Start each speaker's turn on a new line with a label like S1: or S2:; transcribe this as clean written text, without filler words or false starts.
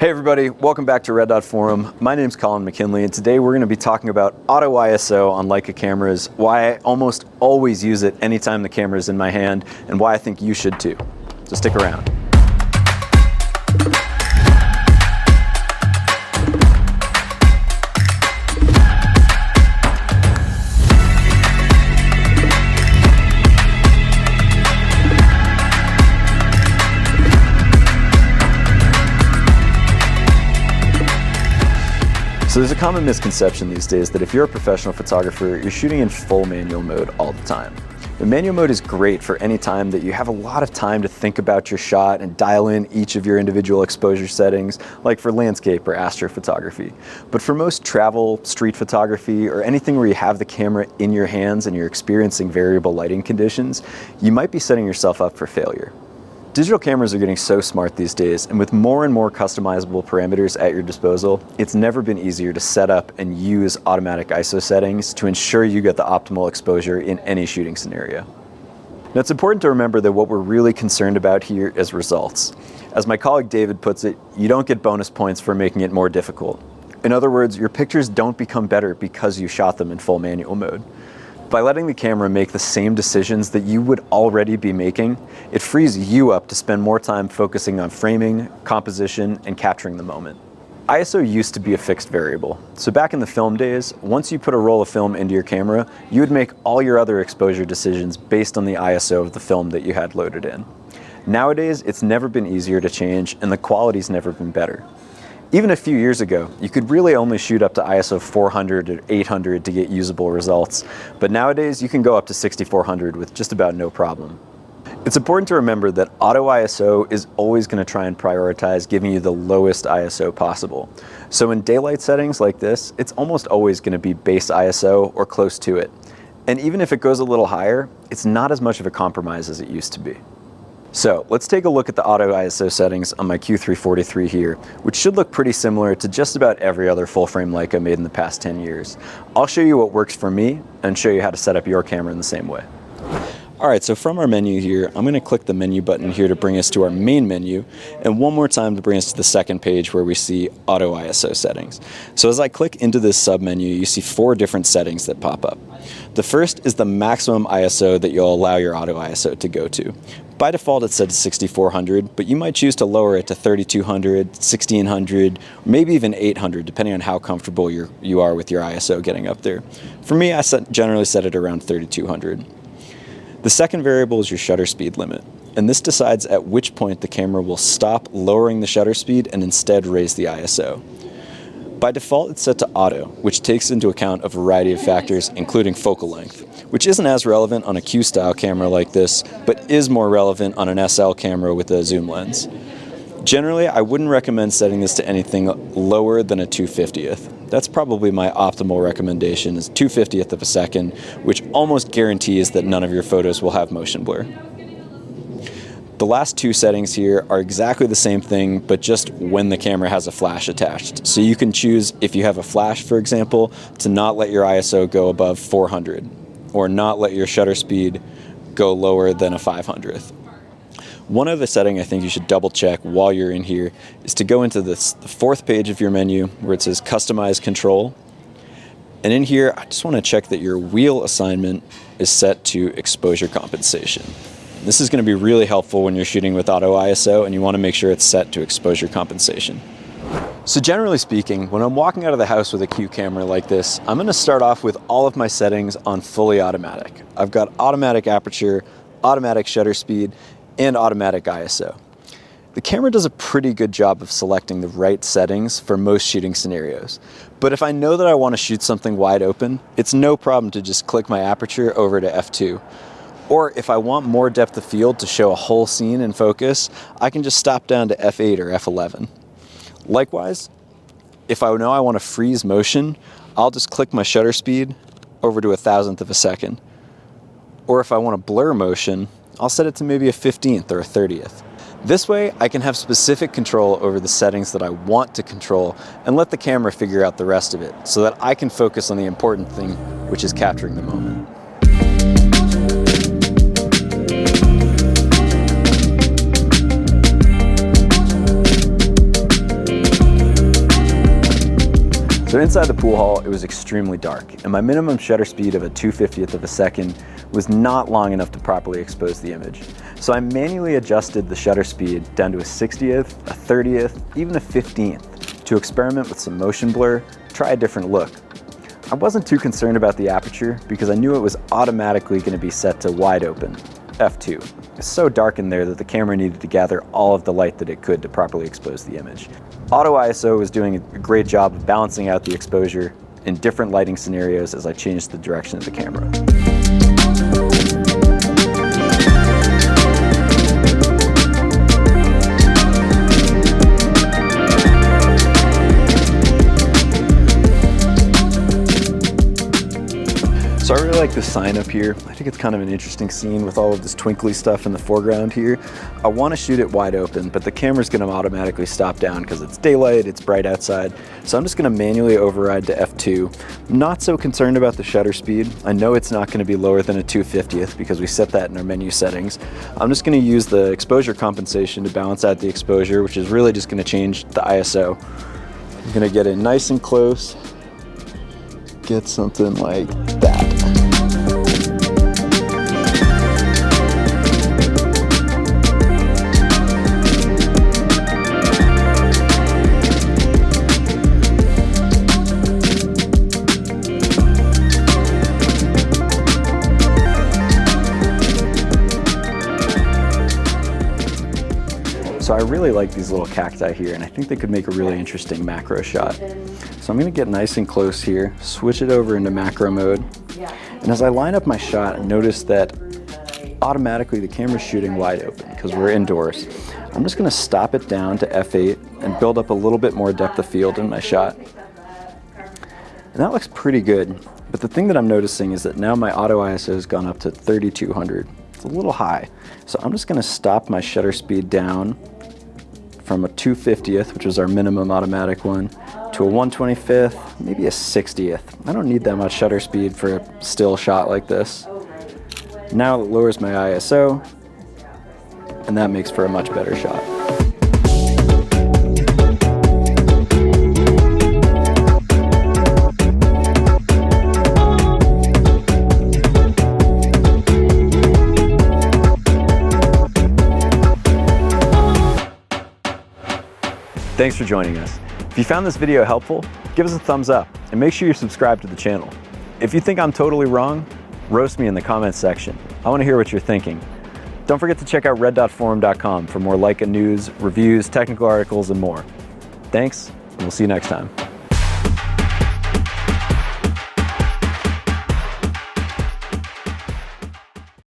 S1: Hey everybody, welcome back to Red Dot Forum. My name's Colin McKinley, and today we're going to be talking about auto ISO on Leica cameras, why I almost always use it anytime the camera is in my hand, and why I think you should too. So stick around. So there's a common misconception these days that if you're a professional photographer, you're shooting in full manual mode all the time. The manual mode is great for any time that you have a lot of time to think about your shot and dial in each of your individual exposure settings, like for landscape or astrophotography. But for most travel, street photography, or anything where you have the camera in your hands and you're experiencing variable lighting conditions, you might be setting yourself up for failure. Digital cameras are getting so smart these days, and with more and more customizable parameters at your disposal, it's never been easier to set up and use automatic ISO settings to ensure you get the optimal exposure in any shooting scenario. Now, it's important to remember that what we're really concerned about here is results. As my colleague David puts it, you don't get bonus points for making it more difficult. In other words, your pictures don't become better because you shot them in full manual mode. By letting the camera make the same decisions that you would already be making, it frees you up to spend more time focusing on framing, composition, and capturing the moment. ISO used to be a fixed variable. So back in the film days, once you put a roll of film into your camera, you would make all your other exposure decisions based on the ISO of the film that you had loaded in. Nowadays, it's never been easier to change, and the quality's never been better. Even a few years ago, you could really only shoot up to ISO 400 or 800 to get usable results, but nowadays you can go up to 6400 with just about no problem. It's important to remember that auto ISO is always going to try and prioritize giving you the lowest ISO possible. So in daylight settings like this, it's almost always going to be base ISO or close to it. And even if it goes a little higher, it's not as much of a compromise as it used to be. So let's take a look at the auto ISO settings on my Q343 here, which should look pretty similar to just about every other full frame Leica made in the past 10 years. I'll show you what works for me and show you how to set up your camera in the same way. Alright, so from our menu here, I'm going to click the menu button here to bring us to our main menu, and one more time to bring us to the second page where we see auto ISO settings. So as I click into this sub-menu, you see 4 different settings that pop up. The first is the maximum ISO that you'll allow your auto ISO to go to. By default it's set to 6400, but you might choose to lower it to 3200, 1600, or maybe even 800 depending on how comfortable you are with your ISO getting up there. For me, I generally set it around 3200. The second variable is your shutter speed limit, and this decides at which point the camera will stop lowering the shutter speed and instead raise the ISO. By default, it's set to auto, which takes into account a variety of factors, including focal length, which isn't as relevant on a Q-style camera like this, but is more relevant on an SL camera with a zoom lens. Generally, I wouldn't recommend setting this to anything lower than a 2/50th. That's probably my optimal recommendation, is 2/50th of a second, which almost guarantees that none of your photos will have motion blur. The last 2 settings here are exactly the same thing, but just when the camera has a flash attached. So you can choose, if you have a flash, for example, to not let your ISO go above 400, or not let your shutter speed go lower than a 500th. One other setting I think you should double check while you're in here is to go into the 4th page of your menu where it says Customize Control. And in here, I just want to check that your wheel assignment is set to exposure compensation. This is going to be really helpful when you're shooting with auto ISO, and you want to make sure it's set to exposure compensation. So generally speaking, when I'm walking out of the house with a Q camera like this, I'm going to start off with all of my settings on fully automatic. I've got automatic aperture, automatic shutter speed, and automatic ISO. The camera does a pretty good job of selecting the right settings for most shooting scenarios. But if I know that I want to shoot something wide open, it's no problem to just click my aperture over to f2. Or if I want more depth of field to show a whole scene in focus, I can just stop down to f8 or f11. Likewise, if I know I want to freeze motion, I'll just click my shutter speed over to 1,000th of a second. Or if I want to blur motion, I'll set it to maybe a 15th or a 30th. This way, I can have specific control over the settings that I want to control and let the camera figure out the rest of it so that I can focus on the important thing, which is capturing the moment. So inside the pool hall, it was extremely dark, and my minimum shutter speed of a 2/50th of a second was not long enough to properly expose the image. So I manually adjusted the shutter speed down to a 60th, a 30th, even a 15th to experiment with some motion blur, try a different look. I wasn't too concerned about the aperture because I knew it was automatically going to be set to wide open, f2. It's so dark in there that the camera needed to gather all of the light that it could to properly expose the image. Auto ISO was doing a great job of balancing out the exposure in different lighting scenarios as I changed the direction of the camera. So I really like this sign up here. I think it's kind of an interesting scene with all of this twinkly stuff in the foreground here. I want to shoot it wide open, but the camera's going to automatically stop down because it's daylight, it's bright outside. So I'm just going to manually override to f2. I'm not so concerned about the shutter speed. I know it's not going to be lower than a 2/50th because we set that in our menu settings. I'm just going to use the exposure compensation to balance out the exposure, which is really just going to change the ISO. I'm going to get it nice and close, get something like that. So I really like these little cacti here, and I think they could make a really interesting macro shot. So I'm going to get nice and close here, switch it over into macro mode, and as I line up my shot, I notice that automatically the camera's shooting wide open because we're indoors. I'm just going to stop it down to f8 and build up a little bit more depth of field in my shot. And that looks pretty good, but the thing that I'm noticing is that now my auto ISO has gone up to 3200. It's a little high. So I'm just going to stop my shutter speed down from a 2/50th, which was our minimum automatic one, to a 1/25th, maybe a 60th. I don't need that much shutter speed for a still shot like this. Now it lowers my ISO, and that makes for a much better shot. Thanks for joining us. If you found this video helpful, give us a thumbs up and make sure you're subscribed to the channel. If you think I'm totally wrong, roast me in the comments section. I want to hear what you're thinking. Don't forget to check out red.forum.com for more Leica news, reviews, technical articles, and more. Thanks, and we'll see you next time.